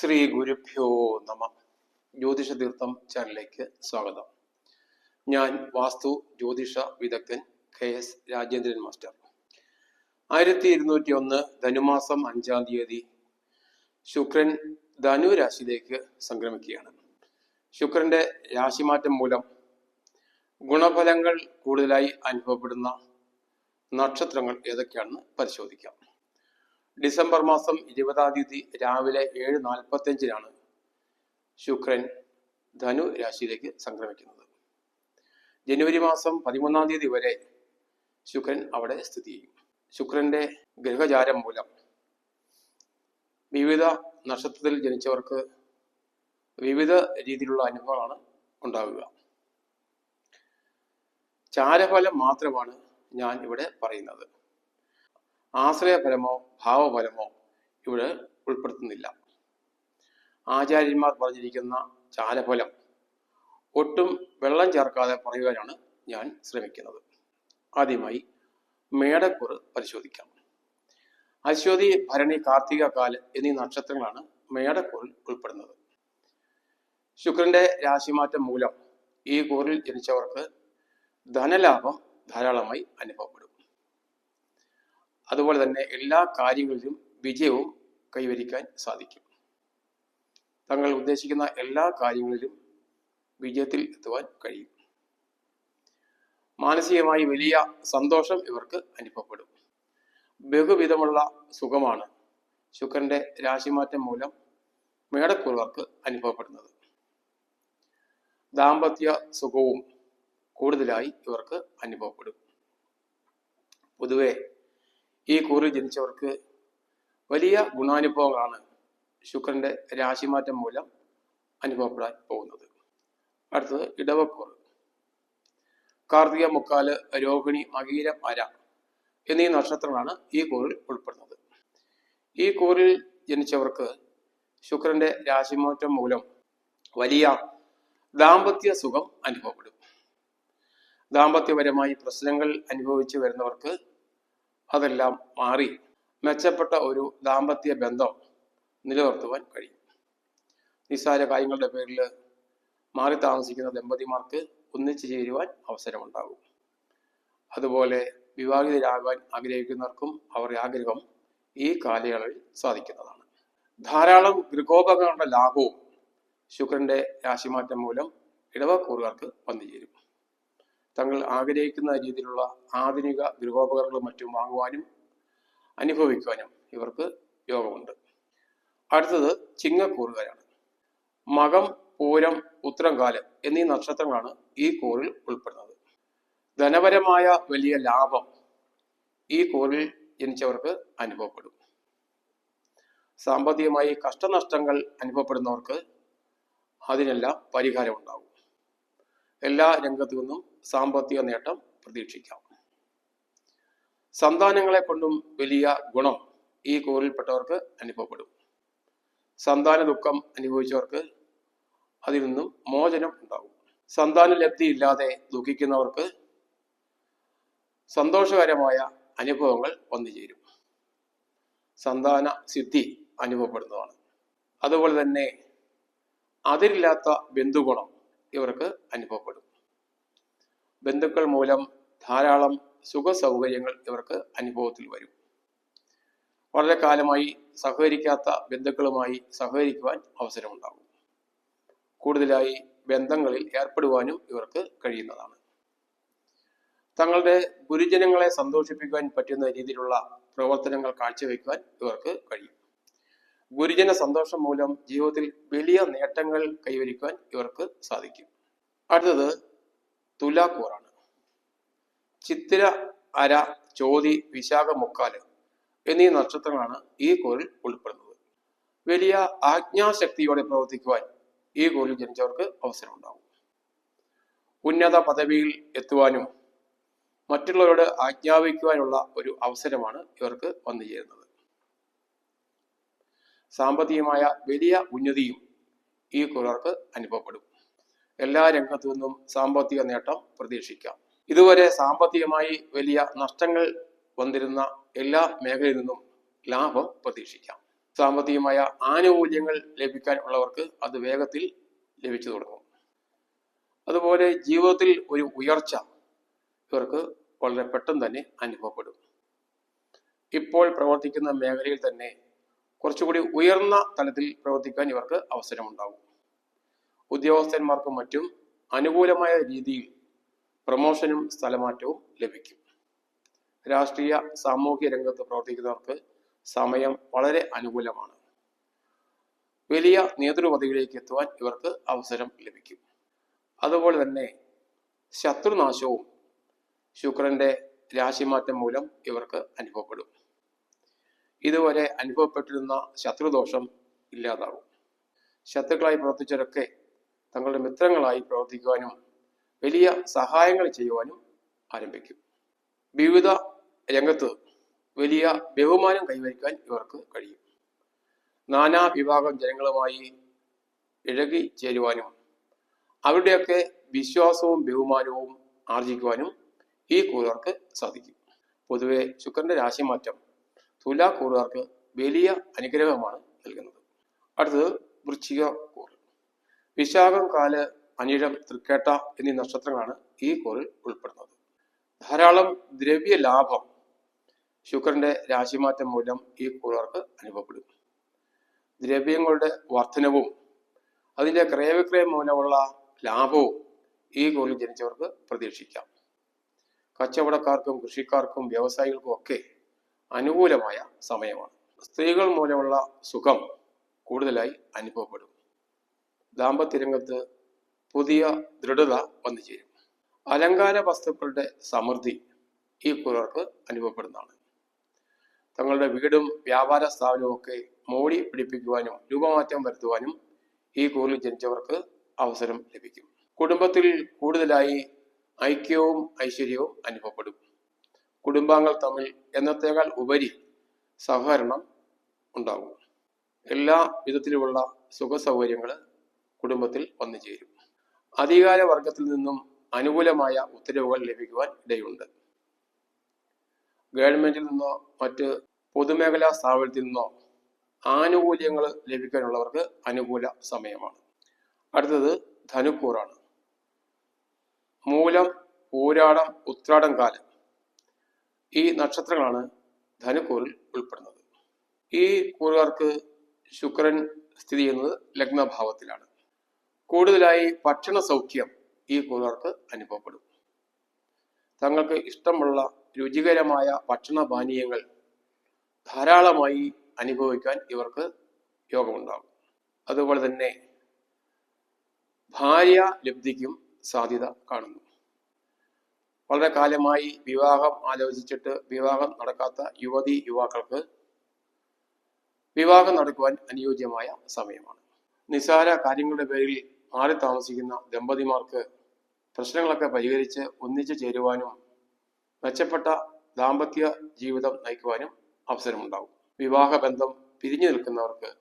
ശ്രീ ഗുരുഭ്യോ നമ. ജ്യോതിഷ തീർത്ഥം ചാനലിലേക്ക് സ്വാഗതം. ഞാൻ വാസ്തു ജ്യോതിഷ വിദഗ്ധൻ KS രാജേന്ദ്രൻ മാസ്റ്റർ. 1201 ധനുമാസം 5-ാം തീയതി ശുക്രൻ ധനു രാശിയിലേക്ക് സംക്രമിക്കുകയാണ്. ശുക്രന്റെ രാശിമാറ്റം മൂലം ഗുണഫലങ്ങൾ കൂടുതലായി അനുഭവപ്പെടുന്ന നക്ഷത്രങ്ങൾ ഏതൊക്കെയാണെന്ന് പരിശോധിക്കാം. ഡിസംബർ മാസം 20-ാം തീയതി രാവിലെ 7:45 ശുക്രൻ ധനു രാശിയിലേക്ക് സംക്രമിക്കുന്നത്. ജനുവരി മാസം 13-ാം തീയതി വരെ ശുക്രൻ അവിടെ സ്ഥിതി ചെയ്യും. ശുക്രന്റെ ഗ്രഹചാരം മൂലം വിവിധ നക്ഷത്രത്തിൽ ജനിച്ചവർക്ക് വിവിധ രീതിയിലുള്ള അനുഭവങ്ങളാണ് ഉണ്ടാവുക. ചാരഫലം മാത്രമാണ് ഞാൻ ഇവിടെ പറയുന്നത്. ആശ്രയഫലമോ ഭാവഫലമോ ഇവിടെ ഉൾപ്പെടുത്തുന്നില്ല. ആചാര്യന്മാർ പറഞ്ഞിരിക്കുന്ന ചാരഫലം ഒട്ടും വെള്ളം ചേർക്കാതെ പറയുവാനാണ് ഞാൻ ശ്രമിക്കുന്നത്. ആദ്യമായി മേടക്കൂറ് പരിശോധിക്കാം. അശ്വതി, ഭരണി, കാർത്തിക, കാല് എന്നീ നക്ഷത്രങ്ങളാണ് മേടക്കൂറിൽ ഉൾപ്പെടുന്നത്. ശുക്രന്റെ രാശിമാറ്റം മൂലം ഈ കൂറിൽ ജനിച്ചവർക്ക് ധനലാഭം ധാരാളമായി അനുഭവപ്പെടും. അതുപോലെ തന്നെ എല്ലാ കാര്യങ്ങളിലും വിജയവും കൈവരിക്കാൻ സാധിക്കും. തങ്ങൾ ഉദ്ദേശിക്കുന്ന എല്ലാ കാര്യങ്ങളിലും വിജയത്തിൽ എത്തുവാൻ കഴിയും. മാനസികമായി വലിയ സന്തോഷം ഇവർക്ക് അനുഭവപ്പെടും. ബഹുവിധമുള്ള സുഖമാണ് ശുക്രന്റെ രാശിമാറ്റം മൂലം മേടക്കൂറുകാർക്ക് അനുഭവപ്പെടുന്നത്. ദാമ്പത്യ സുഖവും കൂടുതലായി ഇവർക്ക് അനുഭവപ്പെടും. പൊതുവെ ഈ കൂറിൽ ജനിച്ചവർക്ക് വലിയ ഗുണാനുഭവങ്ങളാണ് ശുക്രന്റെ രാശിമാറ്റം മൂലം അനുഭവപ്പെടാൻ പോകുന്നത്. അടുത്തത് ഇടവക്കൂറ്. കാർത്തിക, മുക്കാല്, രോഹിണി, മകീരം, അര എന്നീ നക്ഷത്രങ്ങളാണ് ഈ കൂറിൽ ഉൾപ്പെടുന്നത്. ഈ കൂറിൽ ജനിച്ചവർക്ക് ശുക്രന്റെ രാശിമാറ്റം മൂലം വലിയ ദാമ്പത്യ സുഖം അനുഭവപ്പെടും. ദാമ്പത്യപരമായി പ്രശ്നങ്ങൾ അനുഭവിച്ചു വരുന്നവർക്ക് അതെല്ലാം മാറി മെച്ചപ്പെട്ട ഒരു ദാമ്പത്യ ബന്ധം നിലനിർത്തുവാൻ കഴിയും. നിസ്സാര കാര്യങ്ങളുടെ പേരിൽ മാറി താമസിക്കുന്ന ദമ്പതിമാർക്ക് ഒന്നിച്ചു ചേരുവാൻ അവസരമുണ്ടാകും. അതുപോലെ വിവാഹിതരാകാൻ ആഗ്രഹിക്കുന്നവർക്കും അവരുടെ ആഗ്രഹം ഈ കാലയളവിൽ സാധിക്കുന്നതാണ്. ധാരാളം ഗൃഹോപകരണങ്ങളുടെ ലാഭവും ശുക്രന്റെ രാശിമാറ്റം മൂലം ഇടവക്കൂറുകാർക്ക് വന്നുചേരും. തങ്ങൾ ആഗ്രഹിക്കുന്ന രീതിയിലുള്ള ആധുനിക ഗൃഹോപകരണങ്ങളും മറ്റും വാങ്ങുവാനും അനുഭവിക്കുവാനും ഇവർക്ക് യോഗമുണ്ട്. അടുത്തത് ചിങ്ങക്കൂറുകാരാണ്. മകം, പൂരം, ഉത്തരംകാല് എന്നീ നക്ഷത്രങ്ങളാണ് ഈ കൂറിൽ ഉൾപ്പെടുന്നത്. ധനപരമായ വലിയ ലാഭം ഈ കൂറിൽ ജനിച്ചവർക്ക് അനുഭവപ്പെടും. സാമ്പത്തികമായി കഷ്ടനഷ്ടങ്ങൾ അനുഭവപ്പെടുന്നവർക്ക് അതിനെല്ലാം പരിഹാരമുണ്ടാകും. എല്ലാ രംഗത്തു നിന്നും സാമ്പത്തിക നേട്ടം പ്രതീക്ഷിക്കാം. സന്താനങ്ങളെ കൊണ്ടും വലിയ ഗുണം ഈ കൂറിൽപ്പെട്ടവർക്ക് അനുഭവപ്പെടും. സന്താന ദുഃഖം അനുഭവിച്ചവർക്ക് അതിൽ നിന്നും മോചനം ഉണ്ടാകും. സന്താന ലബ്ധി ഇല്ലാതെ ദുഃഖിക്കുന്നവർക്ക് സന്തോഷകരമായ അനുഭവങ്ങൾ വന്നുചേരും. സന്താന സിദ്ധി അനുഭവപ്പെടുന്നതാണ്. അതുപോലെ തന്നെ അതിരില്ലാത്ത ബന്ധുഗുണം ഇവർക്ക് അനുഭവപ്പെടും. ബന്ധുക്കൾ മൂലം ധാരാളം സുഖ സൗകര്യങ്ങൾ ഇവർക്ക് അനുഭവത്തിൽ വരും. വളരെ കാലമായി സഹകരിക്കാത്ത ബന്ധുക്കളുമായി സഹകരിക്കുവാൻ അവസരമുണ്ടാകും. കൂടുതലായി ബന്ധങ്ങളിൽ ഏർപ്പെടുവാനും ഇവർക്ക് കഴിയുന്നതാണ്. തങ്ങളുടെ ഗുരുജനങ്ങളെ സന്തോഷിപ്പിക്കുവാൻ പറ്റുന്ന രീതിയിലുള്ള പ്രവർത്തനങ്ങൾ കാഴ്ചവെക്കുവാൻ ഇവർക്ക് കഴിയും. ഗുരുജന സന്തോഷം മൂലം ജീവിതത്തിൽ വലിയ നേട്ടങ്ങൾ കൈവരിക്കുവാൻ ഇവർക്ക് സാധിക്കും. അടുത്തത് തുലാക്കൂറാണ്. ചിത്തിര, അര, ചോതി, വിശാഖ, മുക്കാല് എന്നീ നക്ഷത്രങ്ങളാണ് ഈ കൂറിൽ ഉൾപ്പെടുന്നത്. വലിയ ആജ്ഞാശക്തിയോടെ പ്രവർത്തിക്കുവാൻ ഈ കൂറിൽ ജനിച്ചവർക്ക് അവസരമുണ്ടാകും. ഉന്നത പദവിയിൽ എത്തുവാനും മറ്റുള്ളവരോട് ആജ്ഞാപിക്കുവാനുള്ള ഒരു അവസരമാണ് ഇവർക്ക് വന്നു ചേരുന്നത്. സാമ്പത്തികമായ വലിയ ഉന്നതിയും ഈ കൂറുകാർക്ക് അനുഭവപ്പെടും. എല്ലാ രംഗത്തു നിന്നും സാമ്പത്തിക നേട്ടം പ്രതീക്ഷിക്കാം. ഇതുവരെ സാമ്പത്തികമായി വലിയ നഷ്ടങ്ങൾ വന്നിരുന്ന എല്ലാ മേഖലയിൽ നിന്നും ലാഭം പ്രതീക്ഷിക്കാം. സാമ്പത്തികമായ ആനുകൂല്യങ്ങൾ ലഭിക്കാൻ ഉള്ളവർക്ക് അത് വേഗത്തിൽ ലഭിച്ചു തുടങ്ങും. അതുപോലെ ജീവിതത്തിൽ ഒരു ഉയർച്ച ഇവർക്ക് വളരെ പെട്ടെന്ന് തന്നെ അനുഭവപ്പെടും. ഇപ്പോൾ പ്രവർത്തിക്കുന്ന മേഖലയിൽ തന്നെ കുറച്ചുകൂടി ഉയർന്ന തലത്തിൽ പ്രവർത്തിക്കാൻ ഇവർക്ക് അവസരമുണ്ടാകും. ഉദ്യോഗസ്ഥന്മാർക്കും മറ്റും അനുകൂലമായ രീതിയിൽ പ്രമോഷനും സ്ഥലമാറ്റവും ലഭിക്കും. രാഷ്ട്രീയ സാമൂഹ്യ രംഗത്ത് പ്രവർത്തിക്കുന്നവർക്ക് സമയം വളരെ അനുകൂലമാണ്. വലിയ നേതൃപദവിയിലേക്ക് എത്തുവാൻ ഇവർക്ക് അവസരം ലഭിക്കും. അതുപോലെ തന്നെ ശത്രുനാശവും ശുക്രന്റെ രാശിമാറ്റം മൂലം ഇവർക്ക് അനുഭവപ്പെടും. ഇതുവരെ അനുഭവപ്പെട്ടിരുന്ന ശത്രുദോഷം ഇല്ലാതാകും. ശത്രുക്കളായി പ്രവർത്തിച്ചവരൊക്കെ തങ്ങളുടെ മിത്രങ്ങളായി പ്രവർത്തിക്കുവാനും വലിയ സഹായങ്ങൾ ചെയ്യുവാനും ആരംഭിക്കും. വിവിധ രംഗത്ത് വലിയ ബഹുമാനം കൈവരിക്കാൻ ഇവർക്ക് കഴിയും. നാനാ വിഭാഗം ജനങ്ങളുമായി ഇഴകി ചേരുവാനും അവരുടെയൊക്കെ വിശ്വാസവും ബഹുമാനവും ആർജിക്കുവാനും ഈ കൂറുകാർക്ക് സാധിക്കും. പൊതുവെ ശുക്രന്റെ രാശിമാറ്റം തുലാ കൂറുകാർക്ക് വലിയ അനുഗ്രഹമാണ് നൽകുന്നത്. അടുത്തത് വൃശ്ചിക കൂറ്. വിശാഖം, കാല്, അനിഴം, തൃക്കേട്ട എന്നീ നക്ഷത്രങ്ങളാണ് ഈ കൂറിൽ ഉൾപ്പെടുന്നത്. ധാരാളം ദ്രവ്യ ലാഭം ശുക്രന്റെ രാശിമാറ്റം മൂലം ഈ കൂറുകാർക്ക് അനുഭവപ്പെടും. ദ്രവ്യങ്ങളുടെ വർധനവും അതിന്റെ ക്രയവിക്രയം മൂലമുള്ള ലാഭവും ഈ കൂറിൽ ജനിച്ചവർക്ക് പ്രതീക്ഷിക്കാം. കച്ചവടക്കാർക്കും കൃഷിക്കാർക്കും വ്യവസായികൾക്കും ഒക്കെ അനുകൂലമായ സമയമാണ്. സ്ത്രീകൾ മൂലമുള്ള സുഖം കൂടുതലായി അനുഭവപ്പെടും. ദാമ്പത്യ രംഗത്ത് പുതിയ ദൃഢത വന്നു ചേരും. അലങ്കാര വസ്തുക്കളുടെ സമൃദ്ധി ഈ കൂറുകാർക്ക് അനുഭവപ്പെടുന്നതാണ്. തങ്ങളുടെ വീടും വ്യാപാര സ്ഥാപനവും ഒക്കെ മോടി പിടിപ്പിക്കുവാനും രൂപമാറ്റം വരുത്തുവാനും ഈ കൂറിൽ ജനിച്ചവർക്ക് അവസരം ലഭിക്കും. കുടുംബത്തിൽ കൂടുതലായി ഐക്യവും ഐശ്വര്യവും അനുഭവപ്പെടും. കുടുംബാംഗങ്ങൾ തമ്മിൽ എന്നത്തേക്കാൾ ഉപരി സഹകരണം ഉണ്ടാകും. എല്ലാ വിധത്തിലുമുള്ള സുഖ സൗകര്യങ്ങൾ കുടുംബത്തിൽ വന്നു ചേരും. അധികാര വർഗത്തിൽ നിന്നും അനുകൂലമായ ഉത്തരവുകൾ ലഭിക്കുവാൻ ഇടയുണ്ട്. ഗവൺമെന്റിൽ നിന്നോ മറ്റ് പൊതുമേഖലാ സ്ഥാപനത്തിൽ നിന്നോ ആനുകൂല്യങ്ങൾ ലഭിക്കാനുള്ളവർക്ക് അനുകൂല സമയമാണ്. അടുത്തത് ധനുക്കൂറാണ്. മൂലം, പൂരാടം, ഉത്രാടം കാലം ഈ നക്ഷത്രങ്ങളാണ് ധനുക്കൂറിൽ ഉൾപ്പെടുന്നത്. ഈ കൂറുകാർക്ക് ശുക്രൻ സ്ഥിതി ചെയ്യുന്നത് ലഗ്നഭാവത്തിലാണ്. കൂടുതലായി ഭക്ഷണ സൗഖ്യം ഈ കൂറുകാർക്ക് അനുഭവപ്പെടും. തങ്ങൾക്ക് ഇഷ്ടമുള്ള രുചികരമായ ഭക്ഷണപാനീയങ്ങൾ ധാരാളമായി അനുഭവിക്കാൻ ഇവർക്ക് യോഗമുണ്ടാകും. അതുപോലെ തന്നെ ഭാര്യ ലബ്ധിക്കും സാധ്യത കാണുന്നു. വളരെ കാലമായി വിവാഹം ആലോചിച്ചിട്ട് വിവാഹം നടക്കാത്ത യുവതി യുവാക്കൾക്ക് വിവാഹം നടക്കുവാൻ അനുയോജ്യമായ സമയമാണ്. നിസ്സാര കാര്യങ്ങളുടെ പേരിൽ മാറി താമസിക്കുന്ന ദമ്പതിമാർക്ക് പ്രശ്നങ്ങളൊക്കെ പരിഹരിച്ച് ഒന്നിച്ചു ചേരുവാനും മെച്ചപ്പെട്ട ദാമ്പത്യ ജീവിതം നയിക്കുവാനും അവസരമുണ്ടാകും. വിവാഹബന്ധം പിരിഞ്ഞു നിൽക്കുന്നവർക്ക്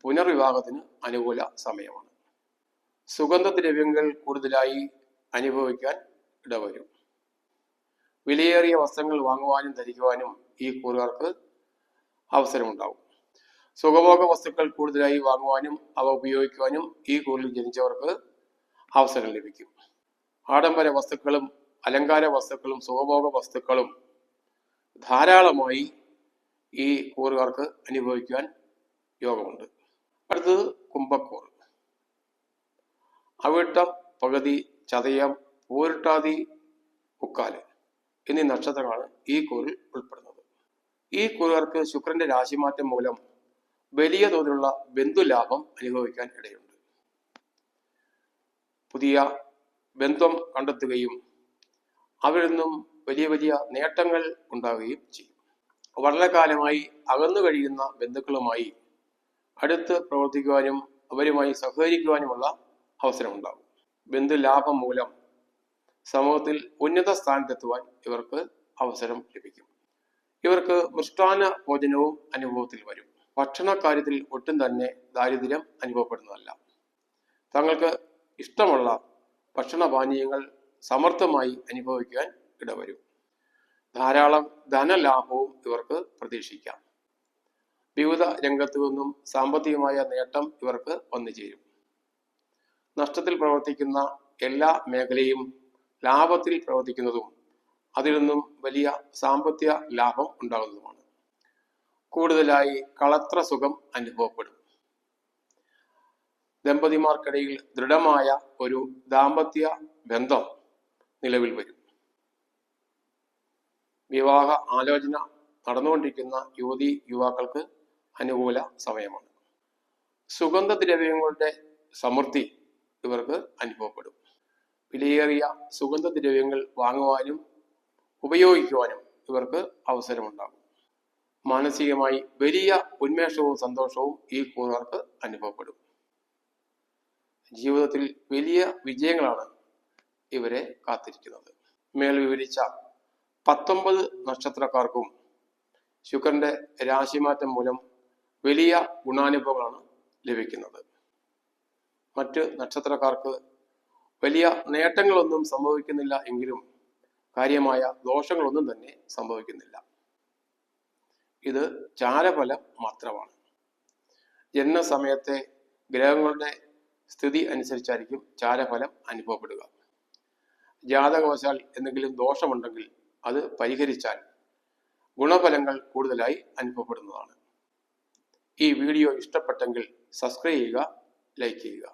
പുനർവിവാഹത്തിന് അനുകൂല സമയമാണ്. സുഗന്ധദ്രവ്യങ്ങൾ കൂടുതലായി അനുഭവിക്കാൻ ഇടവരും. വിലയേറിയ വസ്ത്രങ്ങൾ വാങ്ങുവാനും ധരിക്കുവാനും ഈ കൂറുകാർക്ക് അവസരമുണ്ടാകും. സുഖഭോഗ വസ്തുക്കൾ കൂടുതലായി വാങ്ങുവാനും അവ ഉപയോഗിക്കുവാനും ഈ കൂറിൽ ജനിച്ചവർക്ക് അവസരം ലഭിക്കും. ആഡംബര വസ്തുക്കളും അലങ്കാര വസ്തുക്കളും സുഖഭോഗ വസ്തുക്കളും ധാരാളമായി ഈ കൂറുകാർക്ക് അനുഭവിക്കുവാൻ യോഗമുണ്ട്. അടുത്തത് കുംഭക്കൂർ. അവിട്ടം, പകുതി, ചതയം, പൂരിട്ടാതി, മുക്കാല് എന്നീ നക്ഷത്രങ്ങളാണ് ഈ കൂറിൽ ഉൾപ്പെടുന്നത്. ഈ കൂറുകാർക്ക് ശുക്രന്റെ രാശിമാറ്റം മൂലം വലിയ തോതിലുള്ള ബന്ധുലാഭം അനുഭവിക്കാൻ ഇടയുണ്ട്. പുതിയ ബന്ധം കണ്ടെത്തുകയും അവരിൽ നിന്നും വലിയ വലിയ നേട്ടങ്ങൾ ഉണ്ടാവുകയും ചെയ്യും. വളരെ കാലമായി അകന്നു കഴിയുന്ന ബന്ധുക്കളുമായി അടുത്ത് പ്രവർത്തിക്കുവാനും അവരുമായി സഹകരിക്കുവാനുമുള്ള അവസരമുണ്ടാകും. ബന്ധുലാഭം മൂലം സമൂഹത്തിൽ ഉന്നത സ്ഥാനത്തെത്തുവാൻ ഇവർക്ക് അവസരം ലഭിക്കും. ഇവർക്ക് മൃഷ്ടാന്ന ഭോജനവും അനുഭവത്തിൽ വരും. ഭക്ഷണ കാര്യത്തിൽ ഒട്ടും തന്നെ ദാരിദ്ര്യം അനുഭവപ്പെടുന്നതല്ല. തങ്ങൾക്ക് ഇഷ്ടമുള്ള ഭക്ഷണപാനീയങ്ങൾ സമർത്ഥമായി അനുഭവിക്കാൻ ഇടവരും. ധാരാളം ധനലാഭവും ഇവർക്ക് പ്രതീക്ഷിക്കാം. വിവിധ രംഗത്തു നിന്നും സാമ്പത്തികമായ നേട്ടം ഇവർക്ക് വന്നു ചേരും. നഷ്ടത്തിൽ പ്രവർത്തിക്കുന്ന എല്ലാ മേഖലയും ലാഭത്തിൽ പ്രവർത്തിക്കുന്നതും അതിൽ നിന്നും വലിയ സാമ്പത്തിക ലാഭം ഉണ്ടാകുന്നതുമാണ്. കൂടുതലായി കളത്ര സുഖം അനുഭവപ്പെടും. ദമ്പതിമാർക്കിടയിൽ ദൃഢമായ ഒരു ദാമ്പത്യ ബന്ധം നിലവിൽ വരും. വിവാഹ ആലോചന നടന്നുകൊണ്ടിരിക്കുന്ന യുവാക്കൾക്ക് അനുകൂല സമയമാണ്. സുഗന്ധദ്രവ്യങ്ങളുടെ സമൃദ്ധി ഇവർക്ക് അനുഭവപ്പെടും. വിലയേറിയ സുഗന്ധദ്രവ്യങ്ങൾ വാങ്ങുവാനും ഉപയോഗിക്കുവാനും ഇവർക്ക് അവസരമുണ്ടാകും. മാനസികമായി വലിയ ഉന്മേഷവും സന്തോഷവും ഈ കൂറുകാർക്ക് അനുഭവപ്പെടും. ജീവിതത്തിൽ വലിയ വിജയങ്ങളാണ് ഇവരെ കാത്തിരിക്കുന്നത്. മേൽ വിവരിച്ച 19 നക്ഷത്രക്കാർക്കും ശുക്രന്റെ രാശിമാറ്റം മൂലം വലിയ ഗുണാനുഭവങ്ങളാണ് ലഭിക്കുന്നത്. മറ്റ് നക്ഷത്രക്കാർക്ക് വലിയ നേട്ടങ്ങളൊന്നും സംഭവിക്കുന്നില്ല എങ്കിലും കാര്യമായ ദോഷങ്ങളൊന്നും തന്നെ സംഭവിക്കുന്നില്ല. ഇത് ചാരഫലം മാത്രമാണ്. ജനനസമയത്തെ ഗ്രഹങ്ങളുടെ സ്ഥിതി അനുസരിച്ചായിരിക്കും ചാരഫലം അനുഭവപ്പെടുക. ജാതകവശാൽ എന്തെങ്കിലും ദോഷമുണ്ടെങ്കിൽ അത് പരിഹരിച്ചാൽ ഗുണഫലങ്ങൾ കൂടുതലായി അനുഭവപ്പെടുന്നതാണ്. ഈ വീഡിയോ ഇഷ്ടപ്പെട്ടെങ്കിൽ സബ്സ്ക്രൈബ് ചെയ്യുക, ലൈക്ക് ചെയ്യുക.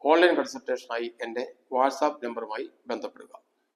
ഓൺലൈൻ കൺസൾട്ടേഷനായി എൻ്റെ വാട്സാപ്പ് നമ്പറുമായി ബന്ധപ്പെടുക.